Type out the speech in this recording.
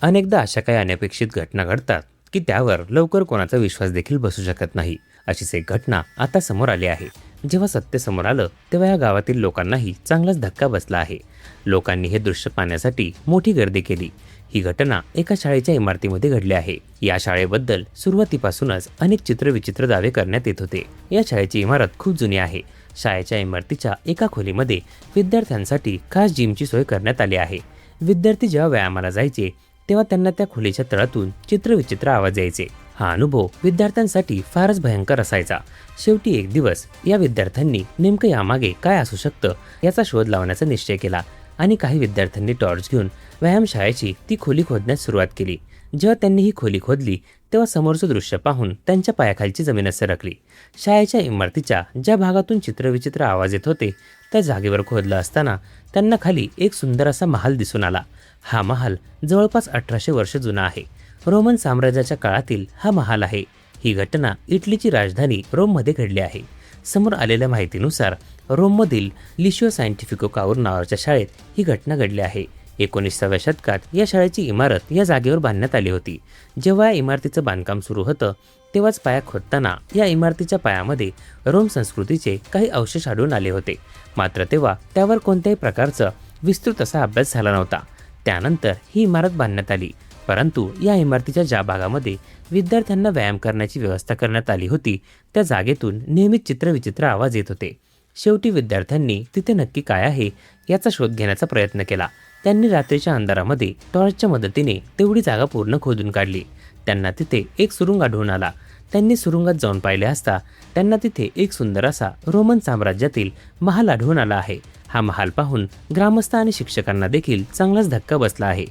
अनेकदा अशा काही अनपेक्षित घटना घडतात की त्यावर लवकर कोणाचा विश्वास देखील बसू शकत नाही. अशीच एक घटना आता समोर आली आहे. जेव्हा सत्य समोर आलं तेव्हा या गावातील लोकांनाही चांगलाच धक्का बसला आहे. लोकांनी हे दृश्य पाहण्यासाठी मोठी गर्दी केली. ही घटना एका शाळेच्या इमारतीमध्ये घडली आहे. या शाळेबद्दल सुरुवातीपासूनच अनेक चित्रविचित्र दावे करण्यात येत होते. या शाळेची इमारत खूप जुनी आहे. शाळेच्या इमारतीच्या एका खोलीमध्ये विद्यार्थ्यांसाठी खास जिमची सोय करण्यात आली आहे. विद्यार्थी जेव्हा व्यायामाला जायचे तेव्हा त्यांना त्या खोलीच्या तळातून चित्रविचित्र आवाज यायचे. हा अनुभव विद्यार्थ्यांसाठी फारच भयंकर असायचा. शेवटी एक दिवस या विद्यार्थ्यांनी नेमकं यामागे काय असू शकतं याचा शोध लावण्याचा निश्चय केला आणि काही विद्यार्थ्यांनी टॉर्च घेऊन व्यायामशाळेची ती खोली खोदण्यास सुरुवात केली. जेव्हा त्यांनी ही खोली खोदली तेव्हा समोरचं दृश्य पाहून त्यांच्या पायाखालची जमीनच सरकली. शाळेच्या इमारतीच्या ज्या भागातून चित्रविचित्र आवाज येत होते त्या जागेवर खोदलं असताना त्यांना खाली एक सुंदर असा महाल दिसून आला. हा महाल जवळपास 1800 वर्ष जुना आहे. रोमन साम्राज्याच्या काळातील हा महाल आहे. ही घटना इटलीची राजधानी रोममध्ये घडली आहे. समोर आलेल्या माहितीनुसार रोममधील लिशिओ सायंटिफिको काऊर नावाच्या शाळेत ही घटना घडली आहे. 19व्या शतकात या शाळेची इमारत या जागेवर बांधण्यात आली होती. जेव्हा या इमारतीचं बांधकाम सुरू होतं तेव्हाच पाया खोदताना या इमारतीच्या पायामध्ये रोम संस्कृतीचे काही अवशेष आढळून आले होते. मात्र तेव्हा त्यावर कोणत्याही प्रकारचा विस्तृत असा अभ्यास झाला नव्हता. त्यानंतर ही इमारत बांधण्यात आली. परंतु या इमारतीच्या ज्या भागामध्ये विद्यार्थ्यांना व्यायाम करण्याची व्यवस्था करण्यात आली होती त्या जागेतून नेहमीच चित्रविचित्र आवाज येत होते. शेवटी विद्यार्थ्यांनी तिथे नक्की काय आहे याचा शोध घेण्याचा प्रयत्न केला. त्यांनी रात्रीच्या अंधारामध्ये टॉर्चच्या मदतीने तेवढी जागा पूर्ण खोदून काढली. त्यांना तिथे एक सुरुंग आढळून आला. त्यांनी सुरुंगात जाऊन पाहिले असता त्यांना तिथे एक सुंदर असा रोमन साम्राज्यातील महाल आढळून आला आहे. हा महाल पाहून ग्रामस्थ आणि शिक्षकांना देखील चांगलाच धक्का बसला आहे.